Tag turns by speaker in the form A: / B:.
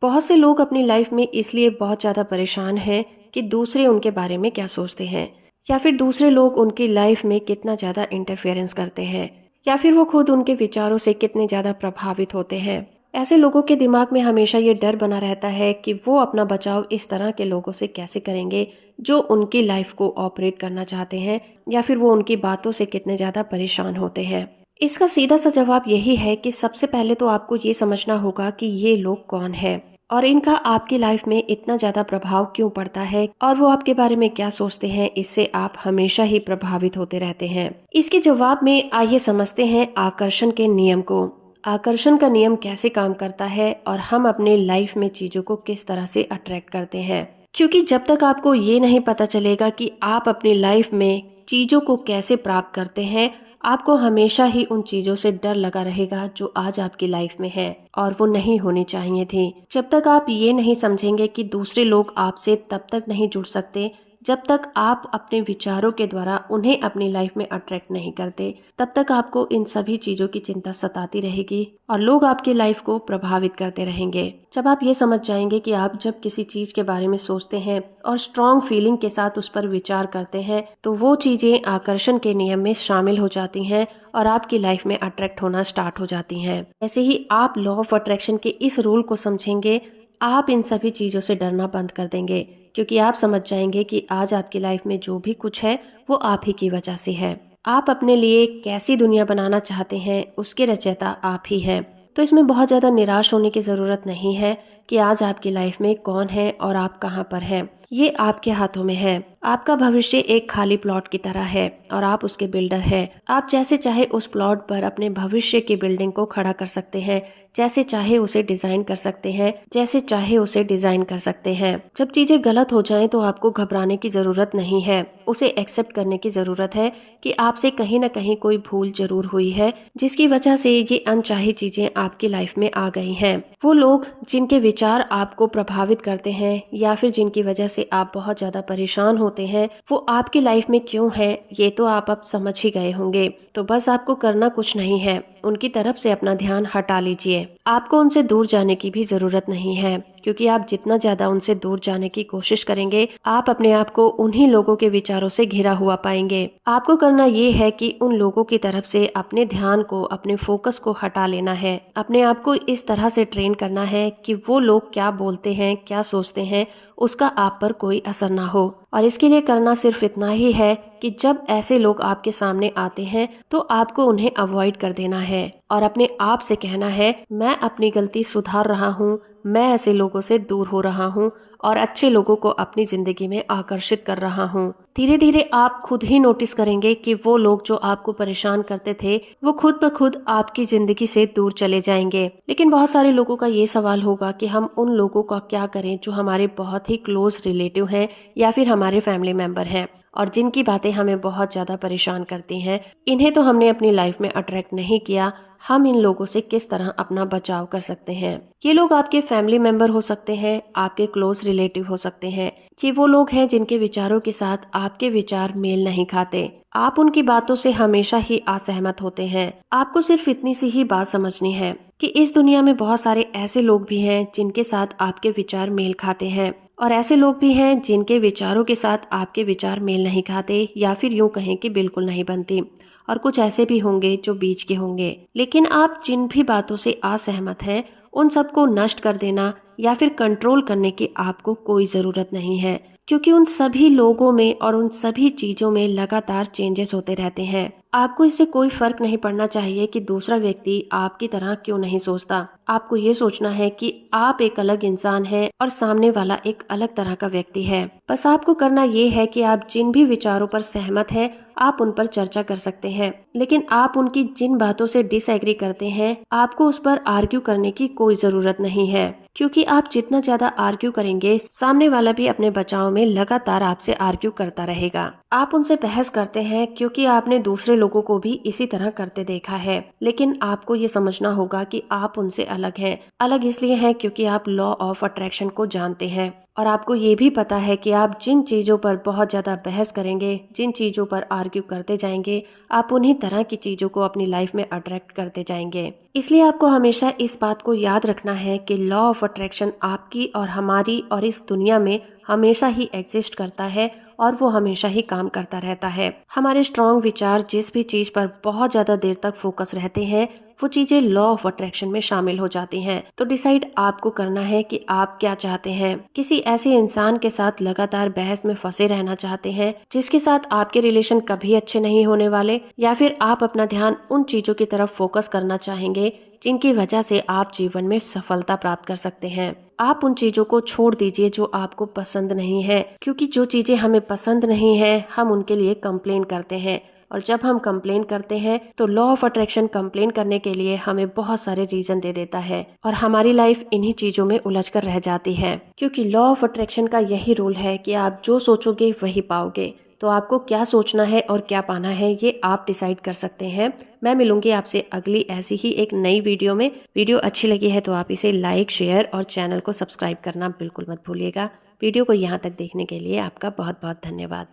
A: बहुत से लोग अपनी लाइफ में इसलिए बहुत ज़्यादा परेशान हैं कि दूसरे उनके बारे में क्या सोचते हैं, या फिर दूसरे लोग उनकी लाइफ में कितना ज़्यादा इंटरफेरेंस करते हैं, या फिर वो खुद उनके विचारों से कितने ज़्यादा प्रभावित होते हैं। ऐसे लोगों के दिमाग में हमेशा ये डर बना रहता है कि वो अपना बचाव इस तरह के लोगों से कैसे करेंगे जो उनकी लाइफ को ऑपरेट करना चाहते हैं, या फिर वो उनकी बातों से कितने ज़्यादा परेशान होते हैं। इसका सीधा सा जवाब यही है कि सबसे पहले तो आपको ये समझना होगा कि ये लोग कौन है और इनका आपकी लाइफ में इतना ज्यादा प्रभाव क्यों पड़ता है, और वो आपके बारे में क्या सोचते हैं। इससे आप हमेशा ही प्रभावित होते रहते हैं। इसके जवाब में आइए समझते हैं आकर्षण के नियम को। आकर्षण का नियम कैसे काम करता है और हम अपने लाइफ में चीजों को किस तरह से अट्रैक्ट करते हैं। क्योंकि जब तक आपको ये नहीं पता चलेगा कि आप अपनी लाइफ में चीजों को कैसे प्राप्त करते हैं, आपको हमेशा ही उन चीजों से डर लगा रहेगा जो आज आपकी लाइफ में है और वो नहीं होनी चाहिए थी। जब तक आप ये नहीं समझेंगे कि दूसरे लोग आपसे तब तक नहीं जुड़ सकते जब तक आप अपने विचारों के द्वारा उन्हें अपनी लाइफ में अट्रैक्ट नहीं करते, तब तक आपको इन सभी चीजों की चिंता सताती रहेगी और लोग आपकी लाइफ को प्रभावित करते रहेंगे। जब आप ये समझ जाएंगे कि आप जब किसी चीज के बारे में सोचते हैं और स्ट्रॉन्ग फीलिंग के साथ उस पर विचार करते हैं, तो वो चीजें आकर्षण के नियम में शामिल हो जाती हैं और आपकी लाइफ में अट्रैक्ट होना स्टार्ट हो जाती हैं। ऐसे ही आप लॉ ऑफ अट्रैक्शन के इस रूल को समझेंगे, आप इन सभी चीजों से डरना बंद कर देंगे, क्योंकि आप समझ जाएंगे कि आज आपकी लाइफ में जो भी कुछ है वो आप ही की वजह से है। आप अपने लिए कैसी दुनिया बनाना चाहते हैं उसके रचयिता आप ही हैं। तो इसमें बहुत ज्यादा निराश होने की जरूरत नहीं है कि आज आपकी लाइफ में कौन है और आप कहाँ पर हैं। ये आपके हाथों में है। आपका भविष्य एक खाली प्लॉट की तरह है और आप उसके बिल्डर हैं। आप जैसे चाहे उस प्लॉट पर अपने भविष्य की बिल्डिंग को खड़ा कर सकते हैं, जैसे चाहे उसे डिजाइन कर सकते हैं, जैसे चाहे उसे डिजाइन कर सकते हैं। जब चीजें गलत हो जाएं तो आपको घबराने की जरूरत नहीं है, उसे एक्सेप्ट करने की जरूरत है कि आपसे कहीं ना कहीं कोई भूल जरूर हुई है जिसकी वजह से ये अनचाही चीजें आपकी लाइफ में आ गई हैं। वो लोग जिनके विचार आपको प्रभावित करते हैं या फिर जिनकी वजह से आप बहुत ज्यादा परेशान होते हैं, वो आपकी लाइफ में क्यों है ये तो आप अब समझ ही गए होंगे। तो बस आपको करना कुछ नहीं है, उनकी तरफ से अपना ध्यान हटा लीजिए। आपको उनसे दूर जाने की भी जरूरत नहीं है, क्योंकि आप जितना ज्यादा उनसे दूर जाने की कोशिश करेंगे, आप अपने आप को उन्हीं लोगों के विचारों से घिरा हुआ पाएंगे। आपको करना ये है कि उन लोगों की तरफ से अपने ध्यान को, अपने फोकस को हटा लेना है। अपने आप को इस तरह से ट्रेन करना है कि वो लोग क्या बोलते हैं, क्या सोचते हैं, उसका आप पर कोई असर ना हो। और इसके लिए करना सिर्फ इतना ही है कि जब ऐसे लोग आपके सामने आते हैं तो आपको उन्हें अवॉइड कर देना है और अपने आप से कहना है, मैं अपनी गलती सुधार रहा हूँ, मैं ऐसे लोगों से दूर हो रहा हूँ और अच्छे लोगों को अपनी जिंदगी में आकर्षित कर रहा हूँ। धीरे धीरे आप खुद ही नोटिस करेंगे कि वो लोग जो आपको परेशान करते थे वो खुद ब खुद आपकी जिंदगी से दूर चले जाएंगे। लेकिन बहुत सारे लोगों का ये सवाल होगा कि हम उन लोगों का क्या करें जो हमारे बहुत ही क्लोज रिलेटिव हैं या फिर हमारे फैमिली मेंबर हैं और जिनकी बातें हमें बहुत ज्यादा परेशान करती हैं। इन्हें तो हमने अपनी लाइफ में अट्रैक्ट नहीं किया, हम इन लोगों से किस तरह अपना बचाव कर सकते हैं। ये लोग आपके फैमिली मेंबर हो सकते हैं, आपके क्लोज रिलेटिव हो सकते हैं। ये वो लोग हैं जिनके विचारों के साथ आपके विचार मेल नहीं खाते, आप उनकी बातों से हमेशा ही असहमत होते हैं। आपको सिर्फ इतनी सी ही बात समझनी है कि इस दुनिया में बहुत सारे ऐसे लोग भी हैं जिनके साथ आपके विचार मेल खाते हैं और ऐसे लोग भी हैं जिनके विचारों के साथ आपके विचार मेल नहीं खाते या फिर यूं कहें कि बिल्कुल नहीं बनती, और कुछ ऐसे भी होंगे जो बीच के होंगे। लेकिन आप जिन भी बातों से असहमत हैं उन सबको नष्ट कर देना या फिर कंट्रोल करने की आपको कोई जरूरत नहीं है, क्योंकि उन सभी लोगों में और उन सभी चीजों में लगातार चेंजेस होते रहते हैं। आपको इससे कोई फर्क नहीं पड़ना चाहिए कि दूसरा व्यक्ति आपकी तरह क्यों नहीं सोचता। आपको ये सोचना है कि आप एक अलग इंसान हैं और सामने वाला एक अलग तरह का व्यक्ति है। बस आपको करना ये है कि आप जिन भी विचारों पर सहमत हैं आप उन पर चर्चा कर सकते हैं, लेकिन आप उनकी जिन बातों से डिसएग्री करते हैं आपको उस पर आर्ग्यू करने की कोई जरूरत नहीं है, क्योंकि आप जितना ज्यादा आर्ग्यू करेंगे सामने वाला भी अपने बचाव में लगातार आपसे आर्ग्यू करता रहेगा। आप उनसे बहस करते हैं क्योंकि आपने दूसरे लोगों को भी इसी तरह करते देखा है, लेकिन आपको ये समझना होगा कि आप उनसे अलग हैं। अलग इसलिए हैं क्योंकि आप लॉ ऑफ अट्रैक्शन को जानते हैं और आपको ये भी पता है कि आप जिन चीज़ों पर बहुत ज़्यादा बहस करेंगे, जिन चीज़ों पर आर्ग्यू करते जाएंगे, आप उन्हीं तरह की चीज़ों को अपनी लाइफ में अट्रैक्ट करते जाएंगे। इसलिए आपको हमेशा इस बात को याद रखना है कि लॉ ऑफ अट्रैक्शन आपकी और हमारी और इस दुनिया में हमेशा ही एग्जिस्ट करता है और वो हमेशा ही काम करता रहता है। हमारे स्ट्रॉन्ग विचार जिस भी चीज़ पर बहुत ज़्यादा देर तक फोकस रहते हैं, वो चीज़ें लॉ ऑफ अट्रैक्शन में शामिल हो जाती हैं। तो डिसाइड आपको करना है कि आप क्या चाहते हैं। किसी ऐसे इंसान के साथ लगातार बहस में फंसे रहना चाहते हैं जिसके साथ आपके रिलेशन कभी अच्छे नहीं होने वाले, या फिर आप अपना ध्यान उन चीज़ों की तरफ फोकस करना चाहेंगे जिनकी वजह से आप जीवन में सफलता प्राप्त कर सकते हैं। आप उन चीज़ों को छोड़ दीजिए जो आपको पसंद नहीं है, क्योंकि जो चीज़ें हमें पसंद नहीं है हम उनके लिए कंप्लेन करते हैं, और जब हम कंप्लेन करते हैं तो लॉ ऑफ अट्रैक्शन कंप्लेन करने के लिए हमें बहुत सारे रीजन दे देता है और हमारी लाइफ इन्हीं चीजों में उलझ कर रह जाती है। क्योंकि लॉ ऑफ अट्रैक्शन का यही रूल है कि आप जो सोचोगे वही पाओगे। तो आपको क्या सोचना है और क्या पाना है ये आप डिसाइड कर सकते हैं। मैं मिलूंगी आपसे अगली ऐसी ही एक नई वीडियो में। वीडियो अच्छी लगी है तो आप इसे लाइक, शेयर और चैनल को सब्सक्राइब करना बिल्कुल मत भूलिएगा। वीडियो को यहाँ तक देखने के लिए आपका बहुत बहुत धन्यवाद।